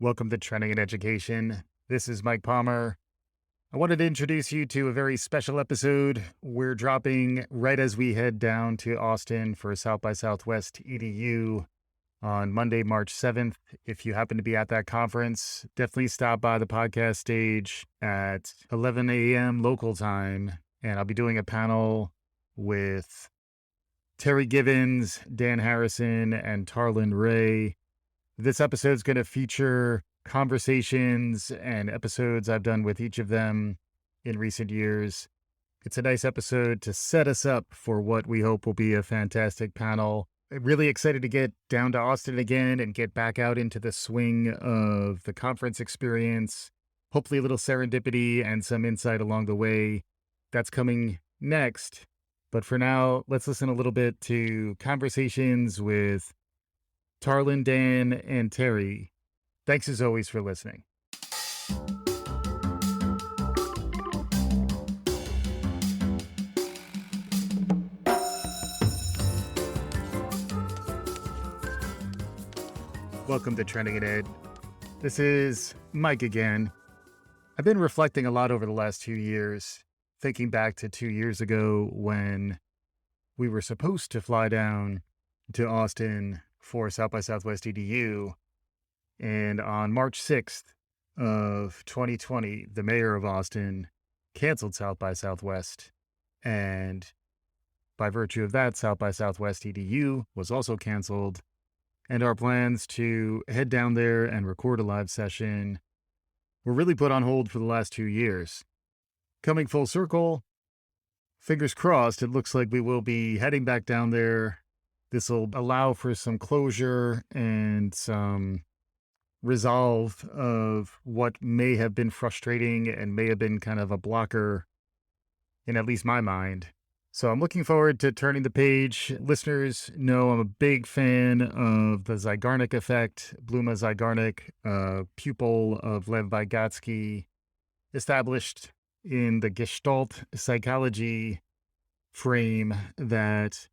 Welcome to Trending in Education. This is Mike Palmer. I wanted to introduce you to a very special episode. We're dropping right as we head down to Austin for South by Southwest EDU on Monday, March 7th. If you happen to be at that conference, definitely stop by the podcast stage at 11 a.m. local time. And I'll be doing a panel with Terri Givens, Dan Harrison, and Tarlin Ray. This episode is going to feature conversations and episodes I've done with each of them in recent years. It's a nice episode to set us up for what we hope will be a fantastic panel. I'm really excited to get down to Austin again and get back out into the swing of the conference experience. Hopefully a little serendipity and some insight along the way. That's coming next. But for now, let's listen a little bit to conversations with Tarlin, Dan, and Terri. Thanks as always for listening. Welcome to Trending in Ed. This is Mike again. I've been reflecting a lot over the last 2 years, thinking back to 2 years ago when we were supposed to fly down to Austin for South by Southwest EDU. And on March 6th of 2020, the mayor of Austin canceled South by Southwest. And by virtue of that, South by Southwest EDU was also canceled. And our plans to head down there and record a live session were really put on hold for the last 2 years. Coming full circle, fingers crossed, it looks like we will be heading back down there. This will allow for some closure and some resolve of what may have been frustrating and may have been kind of a blocker in at least my mind. So I'm looking forward to turning the page. Listeners know I'm a big fan of the Zygarnik effect. Bluma Zygarnik, a pupil of Lev Vygotsky, established in the Gestalt psychology frame that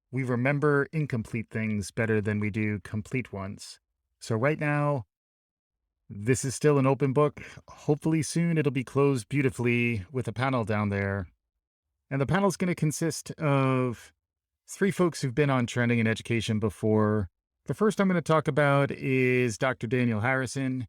we remember incomplete things better than we do complete ones. So right now, this is still an open book. Hopefully soon it'll be closed beautifully with a panel down there. And the panel is going to consist of 3 folks who've been on Trending in Education before. The first I'm going to talk about is Dr. Daniel Harrison.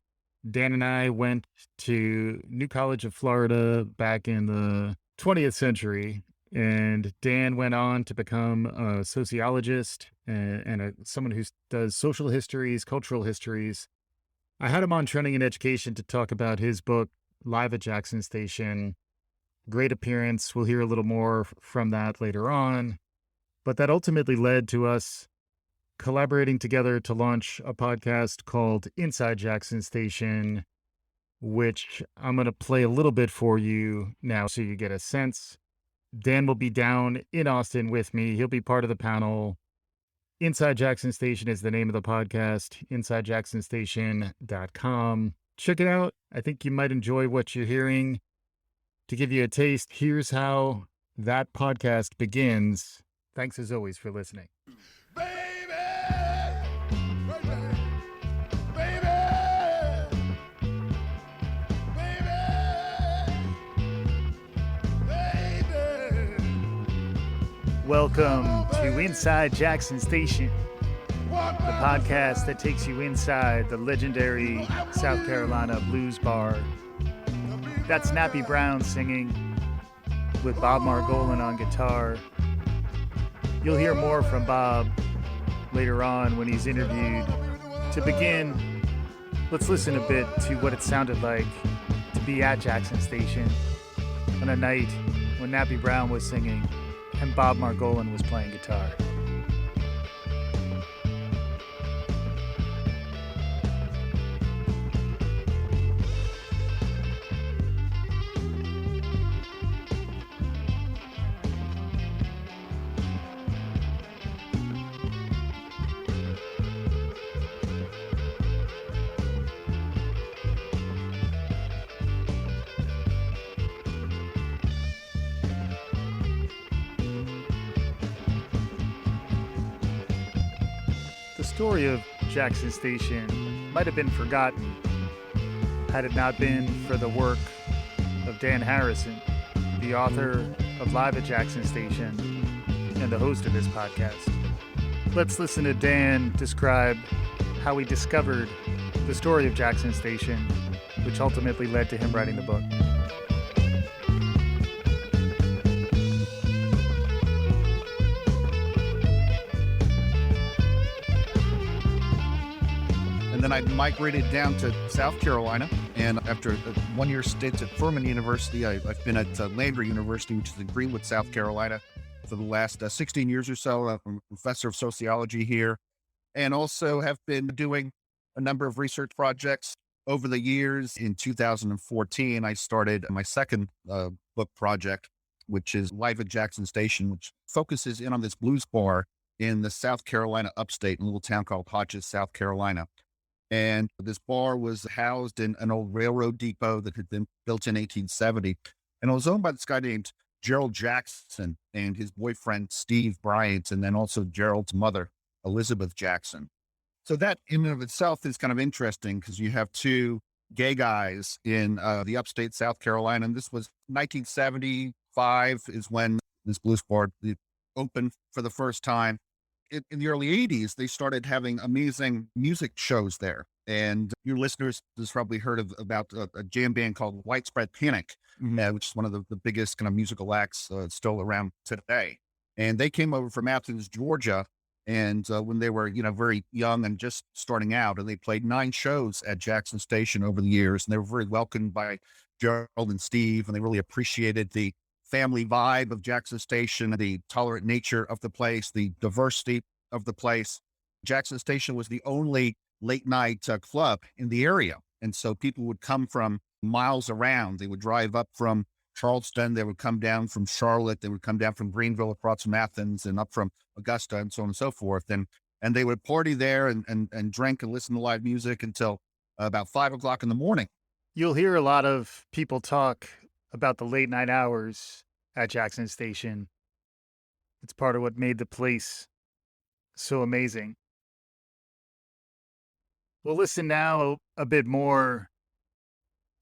Dan and I went to New College of Florida back in the 20th century. And Dan went on to become a sociologist and someone who does social histories, cultural histories. I had him on Trending in Education to talk about his book, Live at Jackson Station. Great appearance. We'll hear a little more from that later on. But that ultimately led to us collaborating together to launch a podcast called Inside Jackson Station, which I'm going to play a little bit for you now so you get a sense. Dan will be down in Austin with me. He'll be part of the panel. Inside Jackson Station is the name of the podcast, InsideJacksonStation.com. Check it out. I think you might enjoy what you're hearing. To give you a taste, here's how that podcast begins. Thanks as always for listening. Welcome to Inside Jackson Station, the podcast that takes you inside the legendary South Carolina blues bar. That's Nappy Brown singing with Bob Margolin on guitar. You'll hear more from Bob later on when he's interviewed. To begin, let's listen a bit to what it sounded like to be at Jackson Station on a night when Nappy Brown was singing and Bob Margolin was playing guitar. The story of Jackson Station might have been forgotten had it not been for the work of Dan Harrison, the author of Live at Jackson Station and the host of this podcast. Let's listen to Dan describe how he discovered the story of Jackson Station, which ultimately led to him writing the book. And then I migrated down to South Carolina. And after a one-year stint at Furman University, I've been at Lander University, which is in Greenwood, South Carolina, for the last 16 years or so. I'm a professor of sociology here, and also have been doing a number of research projects over the years. In 2014, I started my second book project, which is Live at Jackson Station, which focuses in on this blues bar in the South Carolina upstate, in a little town called Hodges, South Carolina. And this bar was housed in an old railroad depot that had been built in 1870. And it was owned by this guy named Gerald Jackson and his boyfriend, Steve Bryant, and then also Gerald's mother, Elizabeth Jackson. So that in and of itself is kind of interesting because you have two gay guys in the upstate South Carolina. And this was 1975 is when this blues bar opened for the first time. In the early 80s, they started having amazing music shows there. And your listeners has probably heard about a jam band called Widespread Panic, which is one of the biggest kind of musical acts still around today. And they came over from Athens, Georgia. And when they were, very young and just starting out, and they played 9 shows at Jackson Station over the years. And they were very welcomed by Gerald and Steve, and they really appreciated the family vibe of Jackson Station, the tolerant nature of the place, the diversity of the place. Jackson Station was the only late night club in the area. And so people would come from miles around. They would drive up from Charleston. They would come down from Charlotte. They would come down from Greenville across from Athens and up from Augusta and so on and so forth. And they would party there and drink and listen to live music until about 5 o'clock in the morning. You'll hear a lot of people talk about the late night hours at Jackson Station. It's part of what made the place so amazing. We'll listen now a bit more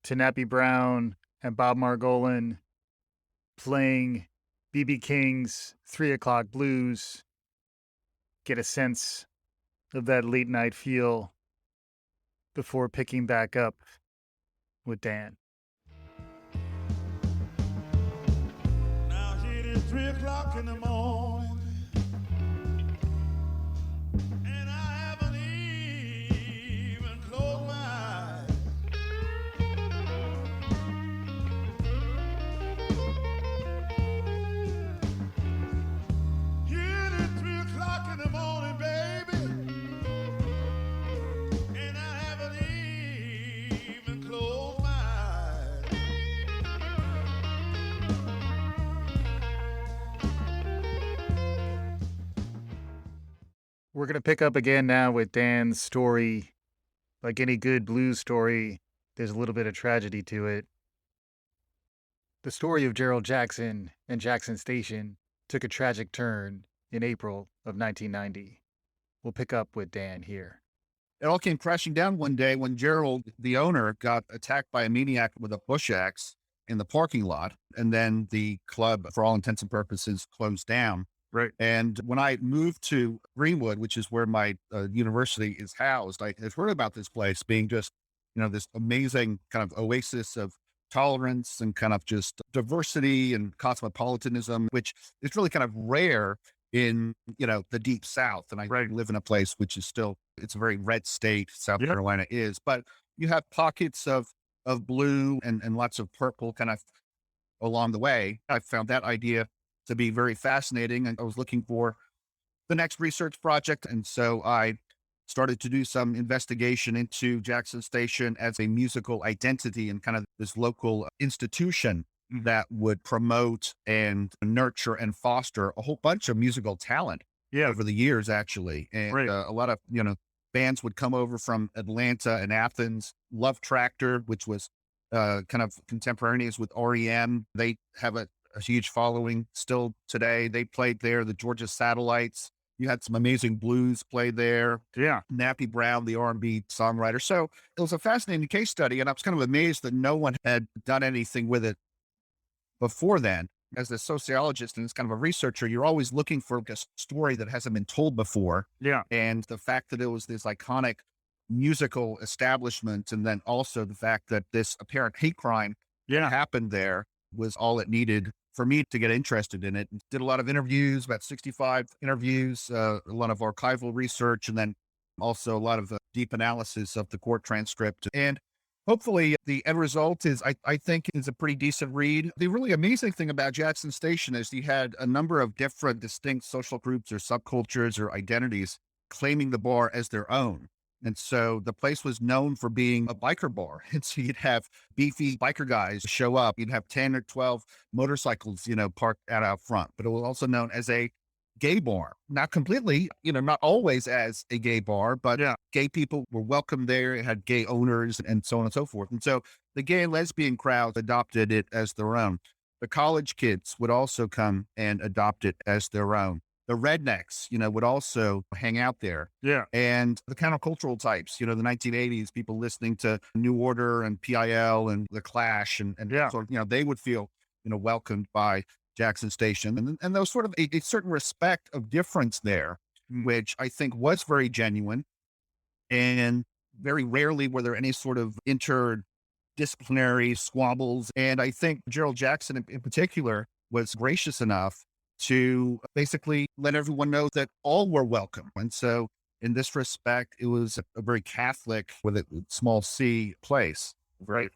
to Nappy Brown and Bob Margolin playing B.B. King's 3 O'Clock Blues, get a sense of that late night feel before picking back up with Dan. Now it is 3 o'clock in the morning, and I haven't even closed my eyes. It is 3 o'clock in the morning, baby, and I haven't even closed my eyes. We're going to pick up again now with Dan's story. Like any good blues story, there's a little bit of tragedy to it. The story of Gerald Jackson and Jackson Station took a tragic turn in April of 1990. We'll pick up with Dan here. It all came crashing down one day when Gerald, the owner, got attacked by a maniac with a bush axe in the parking lot. And then the club, for all intents and purposes, closed down. Right. And when I moved to Greenwood, which is where my university is housed, I had heard about this place being just, this amazing kind of oasis of tolerance and kind of just diversity and cosmopolitanism, which is really kind of rare in, the deep South. And I live in a place which is still, it's a very red state, South Carolina is, but you have pockets of blue and lots of purple kind of along the way. I found that idea to be very fascinating. And I was looking for the next research project. And so I started to do some investigation into Jackson Station as a musical identity and kind of this local institution that would promote and nurture and foster a whole bunch of musical talent over the years, actually. And a lot of, bands would come over from Atlanta and Athens. Love Tractor, which was kind of contemporaneous with REM. They have a huge following still today. They played there. The Georgia Satellites You had some amazing blues played there. Yeah. Nappy Brown, the R&B songwriter. So it was a fascinating case study, and I was kind of amazed that no one had done anything with it before then. As a sociologist and as kind of a researcher, you're always looking for a story that hasn't been told before. Yeah. And the fact that it was this iconic musical establishment, and then also the fact that this apparent hate crime Yeah. happened there, was all it needed for me to get interested in it. Did a lot of interviews, about 65 interviews, a lot of archival research, and then also a lot of deep analysis of the court transcript. And hopefully the end result is, I think, is a pretty decent read. The really amazing thing about Jackson Station is you had a number of different distinct social groups or subcultures or identities claiming the bar as their own. And so the place was known for being a biker bar. And so you'd have beefy biker guys show up. You'd have 10 or 12 motorcycles, parked out front. But it was also known as a gay bar. Not completely, not always as a gay bar, but Yeah. gay people were welcome there. It had gay owners and so on and so forth. And so the gay and lesbian crowd adopted it as their own. The college kids would also come and adopt it as their own. The rednecks, would also hang out there. Yeah. And the countercultural types, the 1980s, people listening to New Order and PIL and The Clash and Yeah. sort of, they would feel, welcomed by Jackson Station. And there was sort of a certain respect of difference there, which I think was very genuine. And very rarely were there any sort of interdisciplinary squabbles. And I think Gerald Jackson in particular was gracious enough to basically let everyone know that all were welcome. And so in this respect, it was a very Catholic, with a small c place, very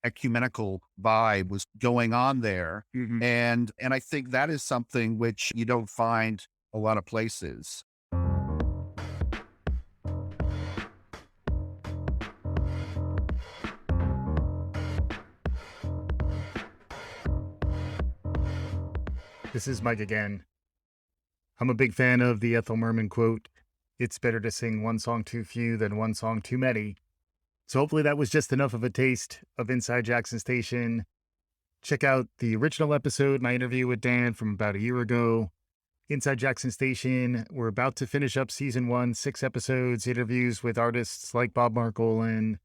ecumenical vibe was going on there. Mhm. And I think that is something which you don't find a lot of places. This is Mike again. I'm a big fan of the Ethel Merman quote, "It's better to sing one song too few than one song too many." So hopefully that was just enough of a taste of Inside Jackson Station. Check out the original episode, my interview with Dan from about a year ago. Inside Jackson Station, we're about to finish up season 1, 6 episodes, interviews with artists like Bob Marcolin.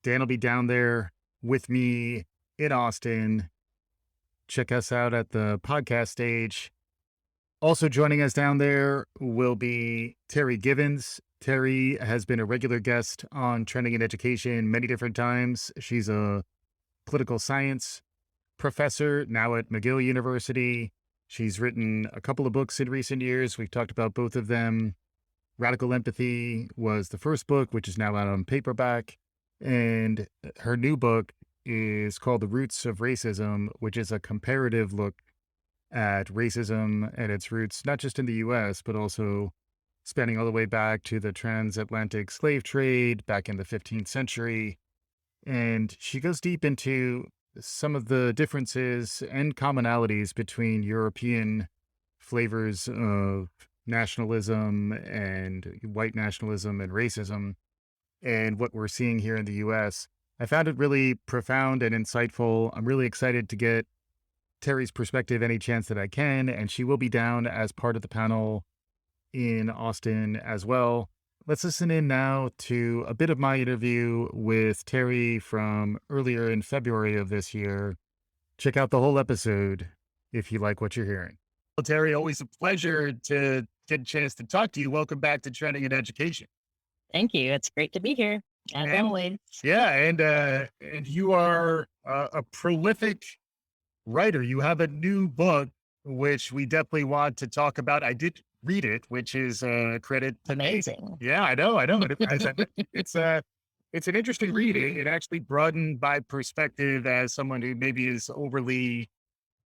Dan will be down there with me in Austin. Check us out at the podcast stage. Also joining us down there will be Terri Givens. Terri has been a regular guest on Trending in Education many different times. She's a political science professor now at McGill University. She's written a couple of books in recent years. We've talked about both of them. Radical Empathy was the first book, which is now out on paperback. And her new book is called The Roots of Racism, which is a comparative look at racism and its roots, not just in the US, but also spanning all the way back to the transatlantic slave trade back in the 15th century. And she goes deep into some of the differences and commonalities between European flavors of nationalism and white nationalism and racism and what we're seeing here in the US. I found it really profound and insightful. I'm really excited to get Terri's perspective any chance that I can, and she will be down as part of the panel in Austin as well. Let's listen in now to a bit of my interview with Terri from earlier in February of this year. Check out the whole episode if you like what you're hearing. Well, Terri, always a pleasure to get a chance to talk to you. Welcome back to Trending in Education. Thank you. It's great to be here, as And- always. Yeah, and you are a prolific writer. You have a new book, which we definitely want to talk about. I did read it, which is credit to me. Amazing. Yeah, I know. It's an interesting read. It actually broadened my perspective as someone who maybe is overly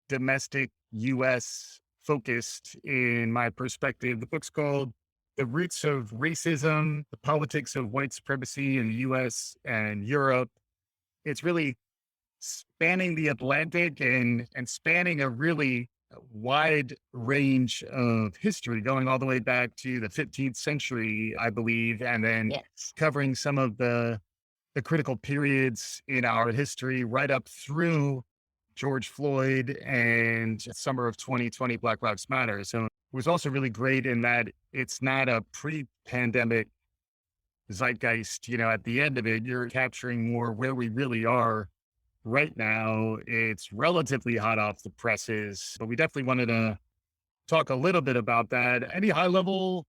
domestic U.S. focused in my perspective. The book's called The Roots of Racism, the Politics of White Supremacy in the U.S. and Europe. It's really spanning the Atlantic and spanning a really wide range of history, going all the way back to the 15th century, I believe, and then Yes. covering some of the critical periods in our history right up through George Floyd and summer of 2020, Black Lives Matter. So was also really great in that it's not a pre-pandemic zeitgeist. At the end of it, you're capturing more where we really are right now. It's relatively hot off the presses, but we definitely wanted to talk a little bit about that. Any high level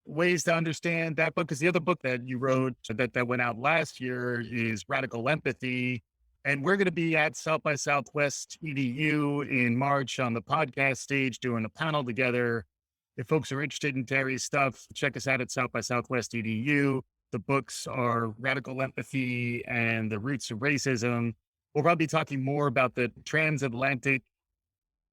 ways to understand that book? Because the other book that you wrote that went out last year is Radical Empathy. And we're going to be at South by Southwest EDU in March on the podcast stage doing a panel together. If folks are interested in Terry's stuff, check us out at South by Southwest EDU. The books are Radical Empathy and The Roots of Racism. We'll probably be talking more about the transatlantic,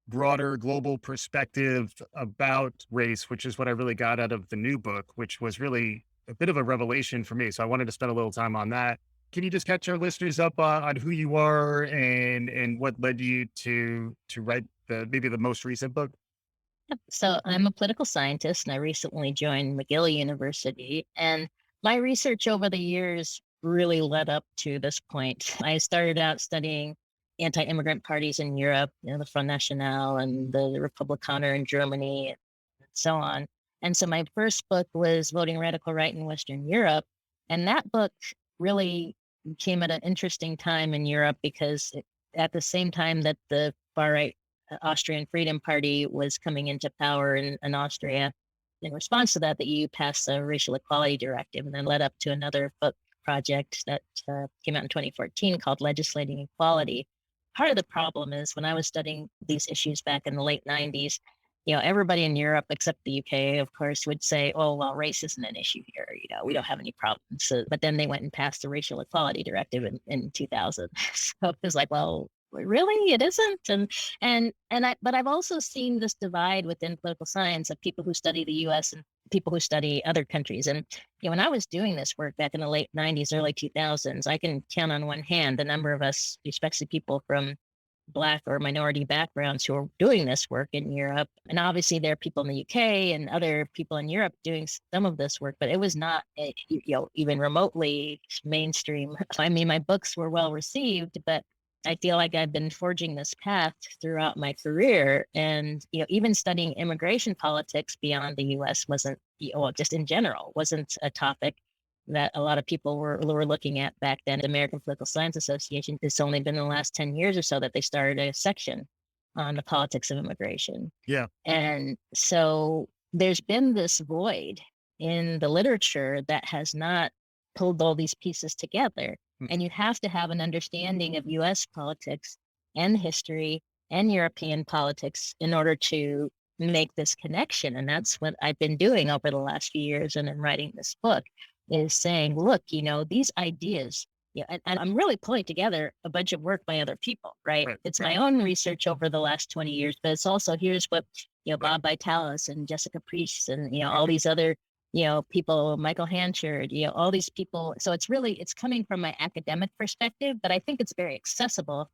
broader global perspective about race, which is what I really got out of the new book, which was really a bit of a revelation for me. So I wanted to spend a little time on that. Can you just catch our listeners up on who you are and what led you to write maybe the most recent book? Yep. So I'm a political scientist and I recently joined McGill University. And my research over the years really led up to this point. I started out studying anti-immigrant parties in Europe, the Front National and the Republikaner in Germany, and so on. And so my first book was Voting Radical Right in Western Europe. And that book really came at an interesting time in Europe because at the same time that the far right Austrian Freedom Party was coming into power in Austria, in response to that, the EU passed a racial equality directive and then led up to another book project that came out in 2014 called Legislating Equality. Part of the problem is when I was studying these issues back in the late 90s, everybody in Europe, except the UK, of course, would say, oh, well, race isn't an issue here. We don't have any problems. So, but then they went and passed the racial equality directive in 2000. So it was like, well, really, it isn't. But I've also seen this divide within political science of people who study the US and people who study other countries. And when I was doing this work back in the late 90s, early 2000s, I can count on one hand the number of us, especially people from Black or minority backgrounds who are doing this work in Europe. And obviously there are people in the UK and other people in Europe doing some of this work, but it was not, even remotely mainstream. I mean, my books were well received, but I feel like I've been forging this path throughout my career. And, even studying immigration politics beyond the US wasn't, just in general, wasn't a topic that a lot of people were looking at back then. The American Political Science Association, it's only been in the last 10 years or so that they started a section on the politics of immigration. Yeah. And so there's been this void in the literature that has not pulled all these pieces together. And you have to have an understanding of US politics and history and European politics in order to make this connection. And that's what I've been doing over the last few years and in writing this book, is saying, look, these ideas, and I'm really pulling together a bunch of work by other people, right? It's my own research over the last 20 years, but it's also, here's what, Bob Vitalis and Jessica Priest and, all these other, people, Michael Hanchard, all these people. So it's coming from my academic perspective, but I think it's very accessible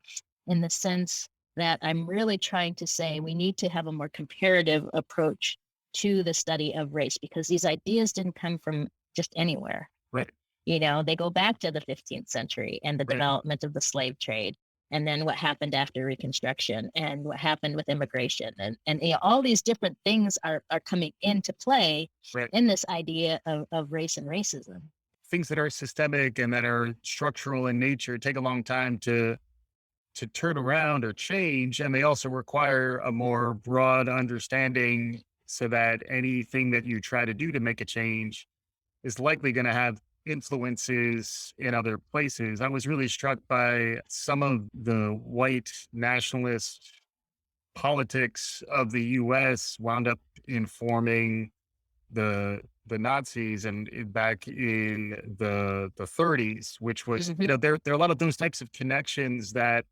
in the sense that I'm really trying to say we need to have a more comparative approach to the study of race, because these ideas didn't come from just anywhere. Right. They go back to the 15th century and the development of the slave trade. And then what happened after Reconstruction and what happened with immigration. And all these different things are coming into play in this idea of race and racism. Things that are systemic and that are structural in nature take a long time to turn around or change. And they also require a more broad understanding so that anything that you try to do to make a change is likely going to have influences in other places. I was really struck by some of the white nationalist politics of the US wound up informing the Nazis and back in the 30s, which was, there are a lot of those types of connections that,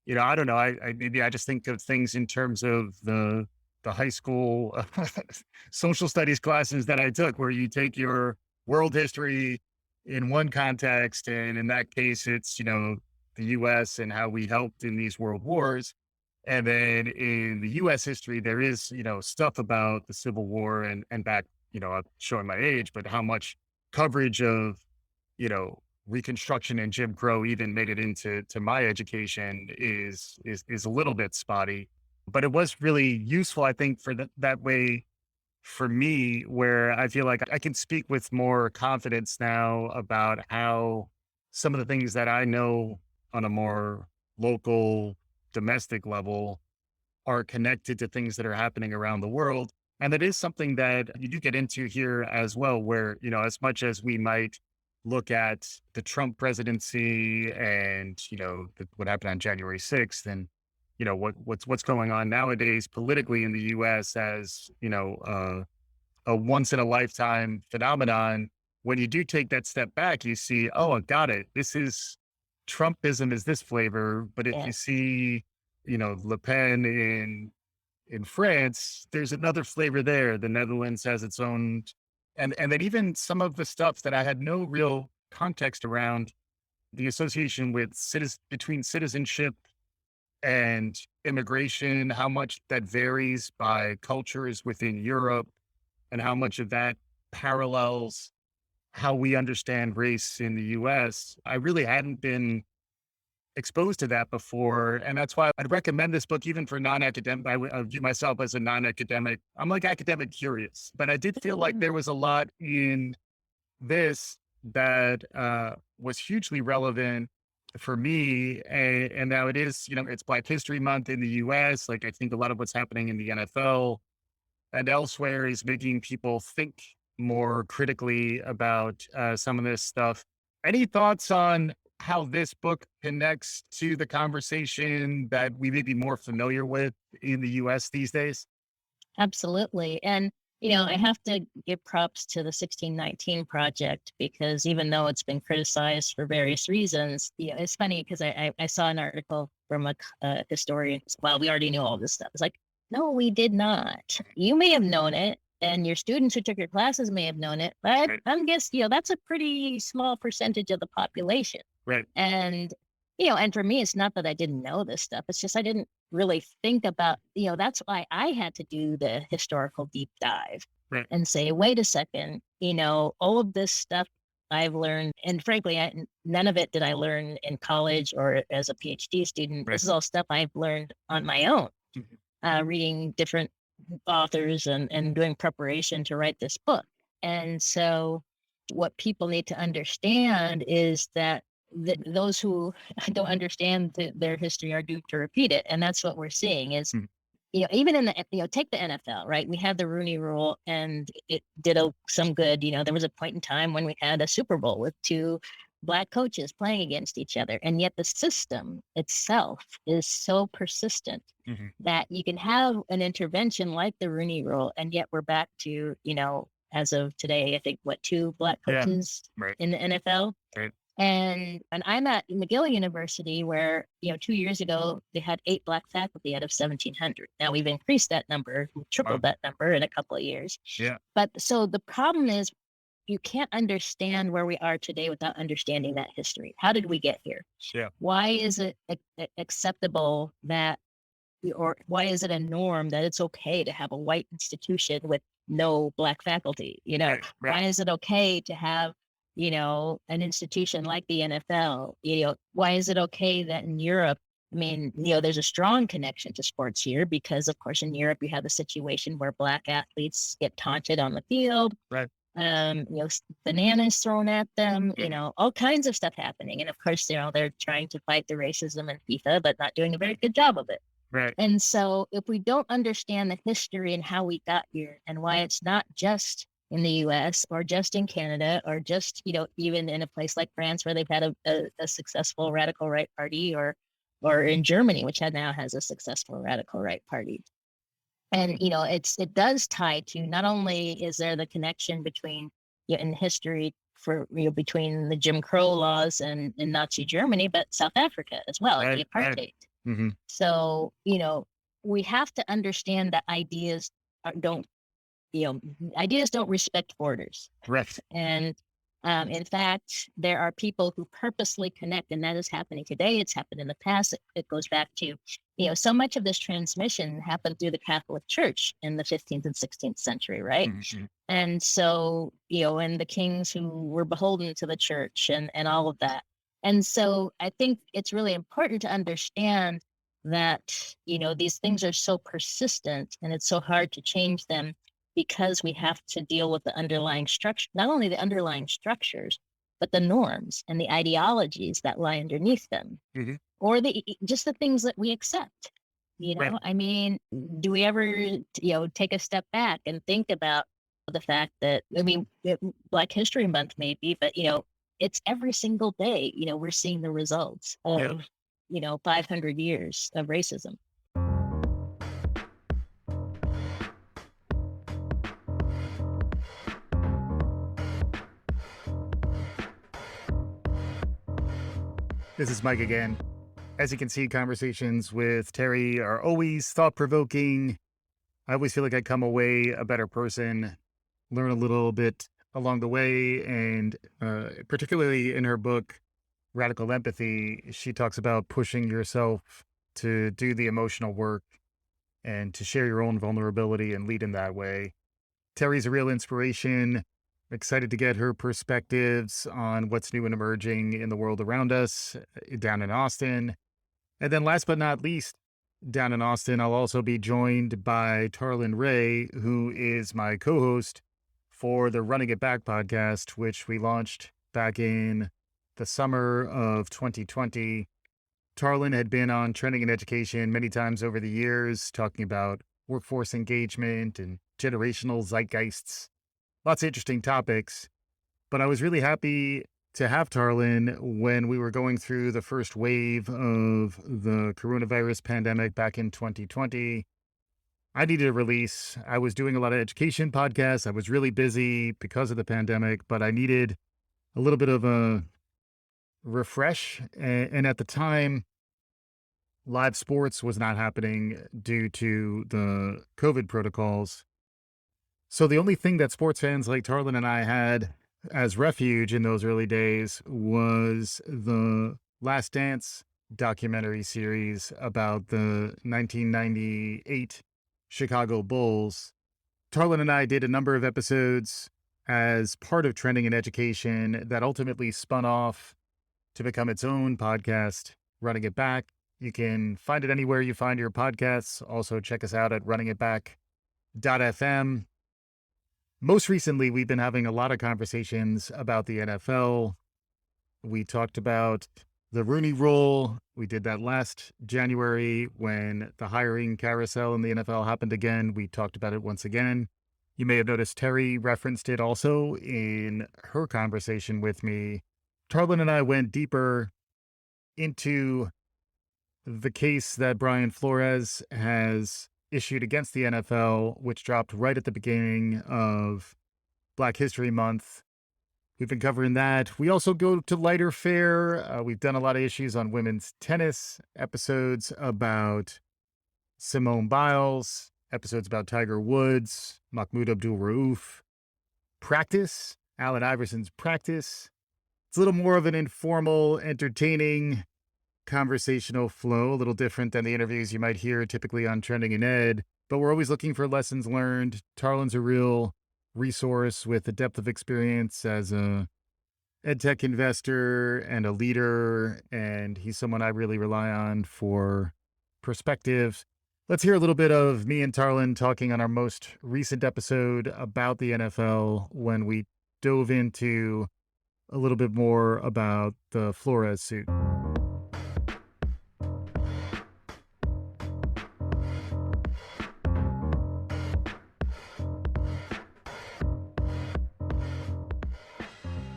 I don't know, I just think of things in terms of the high school social studies classes that I took, where you take your world history in one context, and in that case, it's, the US and how we helped in these world wars. And then in the US history, there is, stuff about the Civil War and back, I'm showing my age, but how much coverage of, Reconstruction and Jim Crow even made it into my education is a little bit spotty. But it was really useful, I think, for that way for me, where I feel like I can speak with more confidence now about how some of the things that I know on a more local, domestic level are connected to things that are happening around the world. And that is something that you do get into here as well, where, as much as we might look at the Trump presidency and, what happened on January 6th and, what's going on nowadays politically in the US as, a once in a lifetime phenomenon. When you do take that step back, you see, oh, I got it. This is Trumpism is this flavor. But if Yeah. you see, Le Pen in France, there's another flavor there. The Netherlands has its own, and then even some of the stuff that I had no real context around, the association with between citizenship and immigration, how much that varies by cultures within Europe, and how much of that parallels how we understand race in the US. I really hadn't been exposed to that before. And that's why I'd recommend this book, even for non-academic. I view myself as a non-academic. I'm like academic curious, but I did feel like there was a lot in this that was hugely relevant for me. And now it is, it's Black History Month in the US. Like, I think a lot of what's happening in the NFL and elsewhere is making people think more critically about some of this stuff. Any thoughts on how this book connects to the conversation that we may be more familiar with in the US these days? Absolutely. And, I have to give props to the 1619 project, because even though it's been criticized for various reasons, it's funny because I saw an article from a historian. Well, we already knew all this stuff. It's like, no, we did not. You may have known it, and your students who took your classes may have known it, but Right. I guess, that's a pretty small percentage of the population. Right. And, and for me, it's not that I didn't know this stuff. It's just I didn't really think about, that's why I had to do the historical deep dive Right. and say, wait a second, all of this stuff I've learned, and frankly, none of it did I learn in college or as a PhD student. Right. This is all stuff I've learned on my own, Mhm. reading different authors and doing preparation to write this book. And so what people need to understand is that those who don't understand their history are doomed to repeat it. And that's what we're seeing is, Mhm. Even in the, take the NFL, right? We had the Rooney Rule and it did some good. There was a point in time when we had a Super Bowl with two Black coaches playing against each other. And yet the system itself is so persistent Mhm. that you can have an intervention like the Rooney Rule. And yet we're back to, as of today, I think, two Black Yeah. coaches Right. in the NFL. Right. And I'm at McGill University where, 2 years ago, they had 8 Black faculty out of 1,700. Now we've increased that number, we've tripled that number in a couple of years. Yeah. But so the problem is you can't understand where we are today without understanding that history. How did we get here? Yeah. Why is it acceptable that, or why is it a norm that it's okay to have a white institution with no Black faculty? Right. Why is it okay to have, an institution like the NFL? Why is it okay that in Europe, I mean, there's a strong connection to sports here because, of course, in Europe, you have the situation where Black athletes get taunted on the field. Right. Bananas thrown at them, Mhm. all kinds of stuff happening. And of course, they're trying to fight the racism in FIFA, but not doing a very good job of it. Right. And so if we don't understand the history and how we got here and why it's not just in the US or just in Canada or just, even in a place like France where they've had a successful radical right party, or in Germany, which now has a successful radical right party. And, it does tie to not only is there the connection between, in history for, between the Jim Crow laws and Nazi Germany, but South Africa as well, and the Right. Right. apartheid. Mm-hmm. So, we have to understand that ideas don't respect borders. Right. And in fact, there are people who purposely connect, and that is happening today. It's happened in the past. It goes back to, so much of this transmission happened through the Catholic Church in the 15th and 16th century, right? Mhm. And so, and the kings who were beholden to the church and all of that. And so I think it's really important to understand that, these things are so persistent and it's so hard to change them because we have to deal with the underlying structure, not only the underlying structures, but the norms and the ideologies that lie underneath them, Mhm. or just the things that we accept. Right. I mean, do we ever, take a step back and think about the fact that, Black History Month maybe, but, it's every single day, we're seeing the results Yeah. of, 500 years of racism. This is Mike again. As you can see, conversations with Terri are always thought-provoking. I always feel like I come away a better person, learn a little bit along the way, and particularly in her book, Radical Empathy, she talks about pushing yourself to do the emotional work and to share your own vulnerability and lead in that way. Terri's a real inspiration. Excited to get her perspectives on what's new and emerging in the world around us down in Austin. And then last but not least, down in Austin, I'll also be joined by Tarlin Ray, who is my co-host for the Running It Back podcast, which we launched back in the summer of 2020. Tarlin had been on Trending in Education many times over the years, talking about workforce engagement and generational zeitgeists. Lots of interesting topics. But I was really happy to have Tarlin when we were going through the first wave of the coronavirus pandemic back in 2020. I needed a release. I was doing a lot of education podcasts. I was really busy because of the pandemic, but I needed a little bit of a refresh. And at the time, live sports was not happening due to the COVID protocols. So the only thing that sports fans like Tarlin and I had as refuge in those early days was the Last Dance documentary series about the 1998 Chicago Bulls. Tarlin and I did a number of episodes as part of Trending in Education that ultimately spun off to become its own podcast, Running It Back. You can find it anywhere you find your podcasts. Also, check us out at runningitback.fm. Most recently, we've been having a lot of conversations about the NFL. We talked about the Rooney Rule. We did that last January when the hiring carousel in the NFL happened again. We talked about it once again. You may have noticed Terri referenced it also in her conversation with me. Tarlin and I went deeper into the case that Brian Flores has issued against the NFL, which dropped right at the beginning of Black History Month. We've been covering that. We also go to lighter fare. We've done a lot of issues on women's tennis, episodes about Simone Biles, episodes about Tiger Woods, Mahmoud Abdul-Rauf, practice, Allen Iverson's practice. It's a little more of an informal, entertaining, conversational flow, a little different than the interviews you might hear typically on Trending in Ed, but we're always looking for lessons learned. Tarlin's a real resource with a depth of experience as a ed tech investor and a leader, and he's someone I really rely on for perspective. Let's hear a little bit of me and Tarlin talking on our most recent episode about the NFL when we dove into a little bit more about the Flores suit.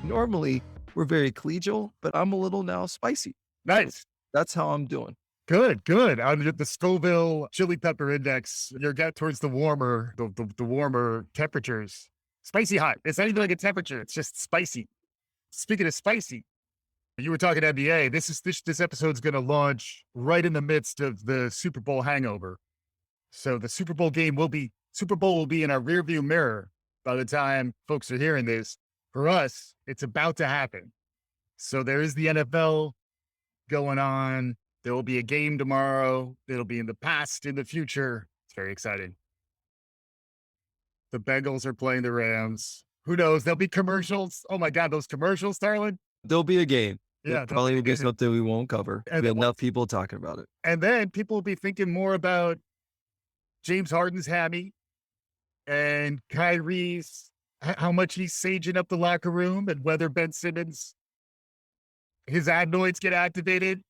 Normally, we're very collegial, but I'm a little now spicy. Nice. That's how I'm doing. Good, good. On the Scoville chili pepper index, you're get towards the warmer, the warmer temperatures. Spicy hot. It's not even like a temperature. It's just spicy. Speaking of spicy, you were talking NBA. This episode's going to launch right in the midst of the Super Bowl hangover. So the Super Bowl will be in our rearview mirror by the time folks are hearing this. For us, it's about to happen. So there is the NFL going on. There will be a game tomorrow. It'll be in the past, in the future. It's very exciting. The Bengals are playing the Rams. Who knows? There'll be commercials. Oh my God, those commercials, Tarlin. There'll be a game. Yeah. It probably will be something we won't cover. And We have then enough people talking about it. And then people will be thinking more about James Harden's hammy and Kyrie's, how much he's saging up the locker room, and whether Ben Simmons, his adenoids get activated.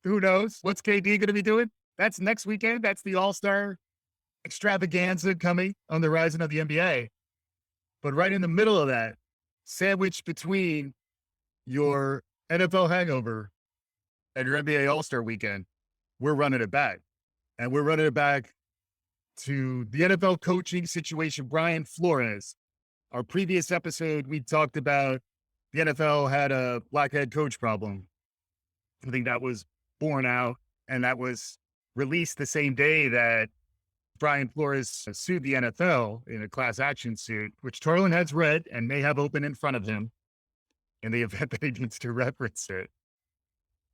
Who knows? What's KD going to be doing? That's next weekend. That's the All-Star extravaganza coming on the horizon of the NBA. But right in the middle of that, sandwiched between your NFL hangover and your NBA All-Star weekend, we're running it back. And we're running it back to the NFL coaching situation. Brian Flores. Our previous episode, we talked about the NFL had a black head coach problem. I think that was borne out, and that was released the same day that Brian Flores sued the NFL in a class action suit, which Tarlin has read and may have open in front of him in the event that he needs to reference it.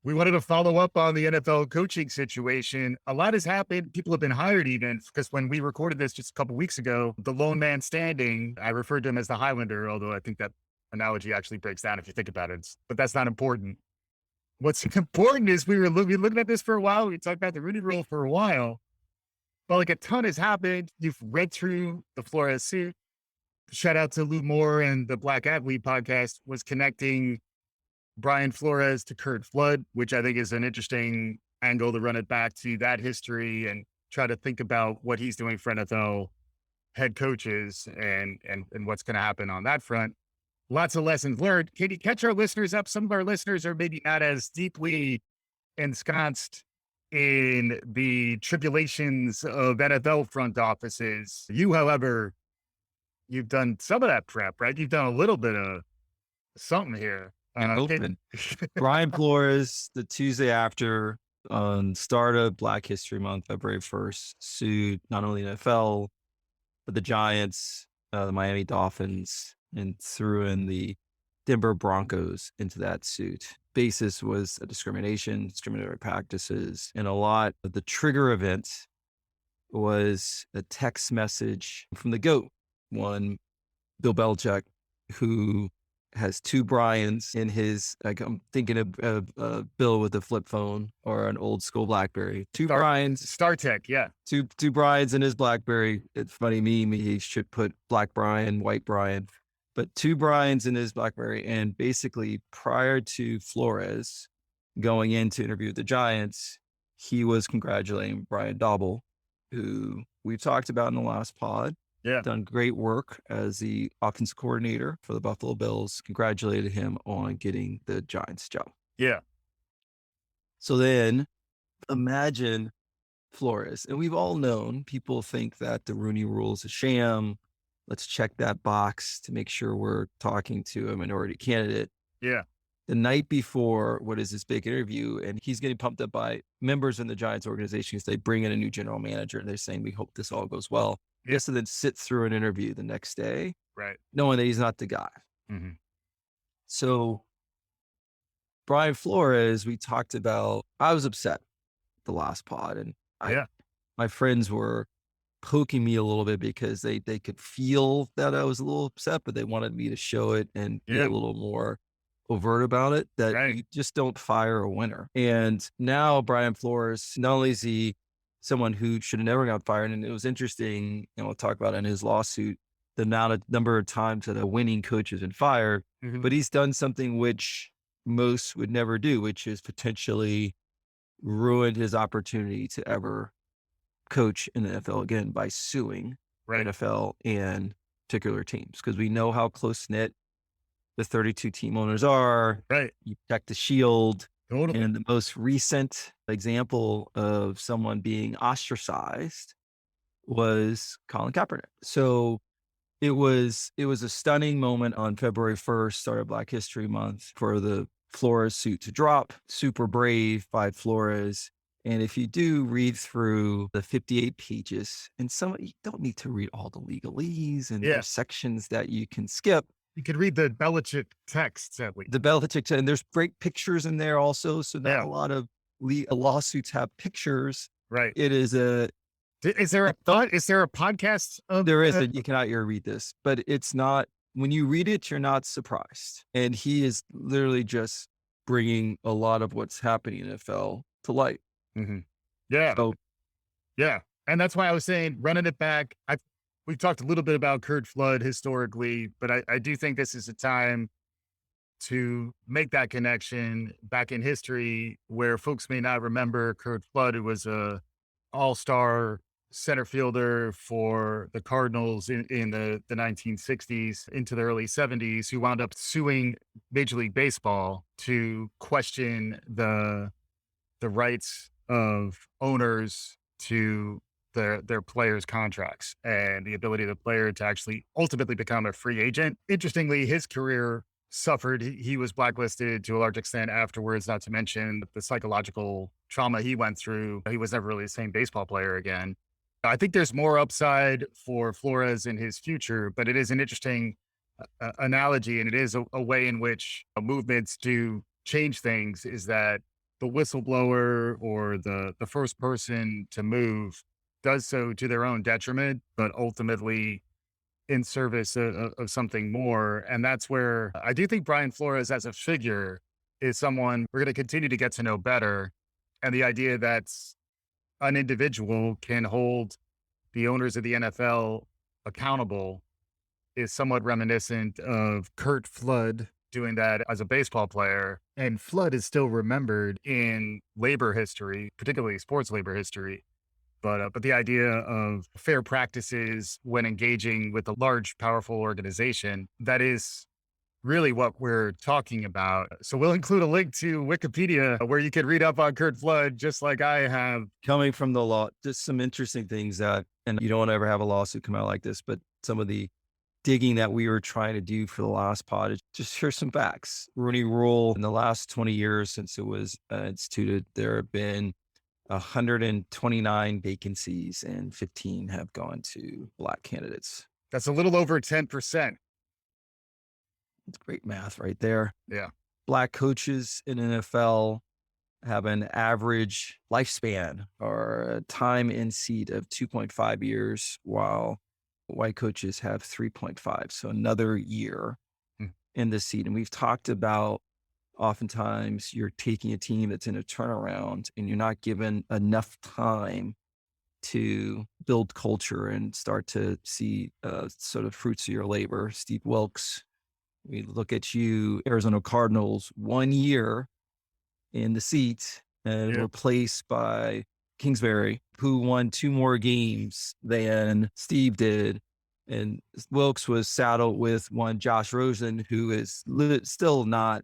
We wanted to follow up on the NFL coaching situation. A lot has happened. People have been hired even, because when we recorded this just a couple weeks ago, the lone man standing, I referred to him as the Highlander, although I think that analogy actually breaks down if you think about it. But that's not important. What's important is we were looking at this for a while. We talked about the Rooney Rule for a while. But like a ton has happened. You've read through the Flores suit. Shout out to Lou Moore and the Black Athlete podcast was connecting Brian Flores to Curt Flood, which I think is an interesting angle to run it back to that history and try to think about what he's doing for NFL head coaches and what's going to happen on that front. Lots of lessons learned. Can you catch our listeners up? Some of our listeners are maybe not as deeply ensconced in the tribulations of NFL front offices. You, however, you've done some of that prep, right? You've done a little bit of something here. Brian Flores, the Tuesday after, on start of Black History Month, February 1st, sued not only the NFL, but the Giants, the Miami Dolphins, and threw in the Denver Broncos into that suit. Basis was a discriminatory practices, and a lot of the trigger event was a text message from the GOAT, one Bill Belichick, who has two Brians in his, like, I'm thinking of Bill with a flip phone or an old school BlackBerry. Brians. StarTech, yeah. Two Brians in his BlackBerry. It's funny meme. He should put Black Brian, White Brian, but two Brians in his BlackBerry. And basically prior to Flores going in to interview the Giants, he was congratulating Brian Daboll, who we've talked about in the last pod. Yeah. Done great work as the offensive coordinator for the Buffalo Bills. Congratulated him on getting the Giants job. Yeah. So then imagine Flores. And we've all known, people think that the Rooney Rule is a sham. Let's check that box to make sure we're talking to a minority candidate. Yeah. The night before, what is this big interview? And he's getting pumped up by members in the Giants organization because they bring in a new general manager and they're saying, we hope this all goes well. He has to then sit through an interview the next day, right, knowing that he's not the guy. Mm-hmm. So Brian Flores, we talked about, I was upset the last pod, and my friends were poking me a little bit because they could feel that I was a little upset, but they wanted me to show it and be a little more overt about it, that you just don't fire a winner. And now Brian Flores, not only is he someone who should have never got fired, and it was interesting, and we'll talk about in his lawsuit, the number of times that a winning coach has been fired, but he's done something which most would never do, which is potentially ruined his opportunity to ever coach in the NFL again by suing NFL and particular teams. Because we know how close-knit the 32 team owners are. Right. You protect the shield. Totally. And the most recent example of someone being ostracized was Colin Kaepernick. So it was a stunning moment on February 1st, start of Black History Month, for the Flores suit to drop. Super brave by Flores. And if you do read through the 58 pages, and you don't need to read all the legalese, and there's sections that you can skip. You could read the Belichick texts at least. The Belichick, and there's great pictures in there also. So not a lot of lawsuits have pictures. Right. It is Is there a podcast? There isn't. You cannot read this, but it's not, when you read it, you're not surprised. And he is literally just bringing a lot of what's happening in NFL to light. Mm-hmm. Yeah. So yeah. And that's why I was saying running it back. We've talked a little bit about Kurt Flood historically, but I do think this is a time to make that connection back in history where folks may not remember Kurt Flood, who was a all-star center fielder for the Cardinals in the 1960s into the early 70s, who wound up suing Major League Baseball to question the rights of owners to their players' contracts and the ability of the player to actually ultimately become a free agent. Interestingly, his career suffered. He was blacklisted to a large extent afterwards, not to mention the psychological trauma he went through. He was never really the same baseball player again. I think there's more upside for Flores in his future, but it is an interesting analogy, and it is a way in which movements do change things, is that the whistleblower or the first person to move does so to their own detriment, but ultimately in service of something more. And that's where I do think Brian Flores as a figure is someone we're going to continue to get to know better. And the idea that an individual can hold the owners of the NFL accountable is somewhat reminiscent of Kurt Flood doing that as a baseball player. And Flood is still remembered in labor history, particularly sports labor history. But the idea of fair practices when engaging with a large, powerful organization, that is really what we're talking about. So we'll include a link to Wikipedia where you can read up on Kurt Flood, just like I have. Coming from the law, just some interesting things that, and you don't want to ever have a lawsuit come out like this, but some of the digging that we were trying to do for the last pod is just here's some facts. Rooney Rule, in the last 20 years since it was instituted, there have been 129 vacancies and 15 have gone to Black candidates. That's a little over 10%. It's great math right there. Yeah. Black coaches in NFL have an average lifespan or a time in seat of 2.5 years, while white coaches have 3.5. So another year in the seat. And we've talked about oftentimes you're taking a team that's in a turnaround and you're not given enough time to build culture and start to see sort of fruits of your labor. Steve Wilkes, we look at you, Arizona Cardinals, 1 year in the seat and replaced by Kingsbury, who won 2 more games than Steve did. And Wilkes was saddled with one Josh Rosen, who is still not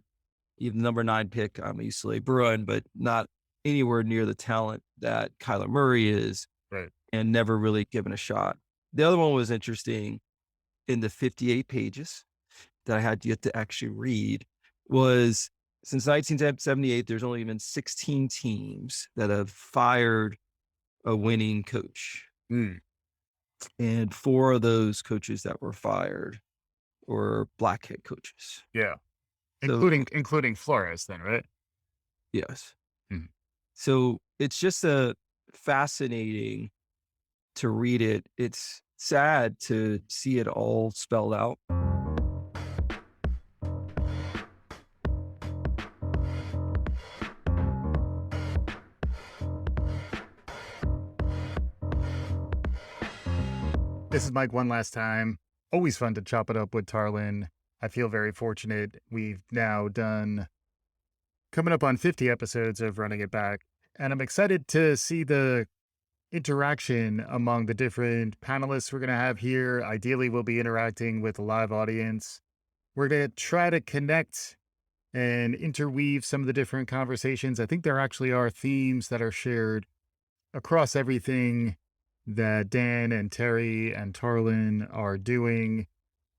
even number 9 pick. I'm a UCLA Bruin, but not anywhere near the talent that Kyler Murray is, right, and never really given a shot. The other one was interesting in the 58 pages that I had yet to actually read was since 1978, there's only been 16 teams that have fired a winning coach. And 4 of those coaches that were fired were Black head coaches. Yeah. Including Flores then, right? Yes. So it's just fascinating to read it. It's sad to see it all spelled out. This is Mike one last time. Always fun to chop it up with Tarlin. I feel very fortunate. We've now done coming up on 50 episodes of Running It Back, and I'm excited to see the interaction among the different panelists we're going to have here. Ideally, we'll be interacting with a live audience. We're going to try to connect and interweave some of the different conversations. I think there actually are themes that are shared across everything that Dan and Terri and Tarlin are doing,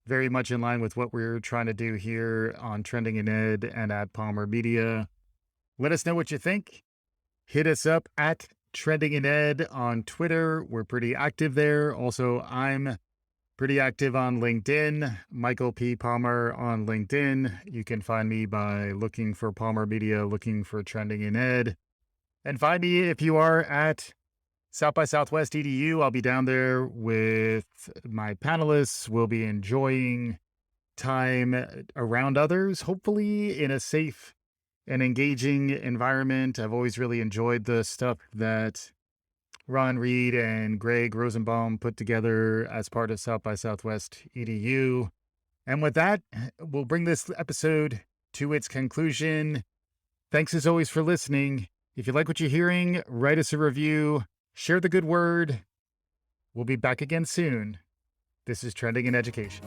very much in line with what we're trying to do here on Trending in Ed and at Palmer Media. Let us know what you think. Hit us up at Trending in Ed on Twitter. We're pretty active there. Also, I'm pretty active on LinkedIn, Michael P. Palmer on LinkedIn. You can find me by looking for Palmer Media, looking for Trending in Ed. And find me if you are at South by Southwest EDU. I'll be down there with my panelists. We'll be enjoying time around others, hopefully in a safe an engaging environment. I've always really enjoyed the stuff that Ron Reed and Greg Rosenbaum put together as part of South by Southwest EDU. And with that, we'll bring this episode to its conclusion. Thanks as always for listening. If you like what you're hearing, write us a review, share the good word. We'll be back again soon. This is Trending in Education.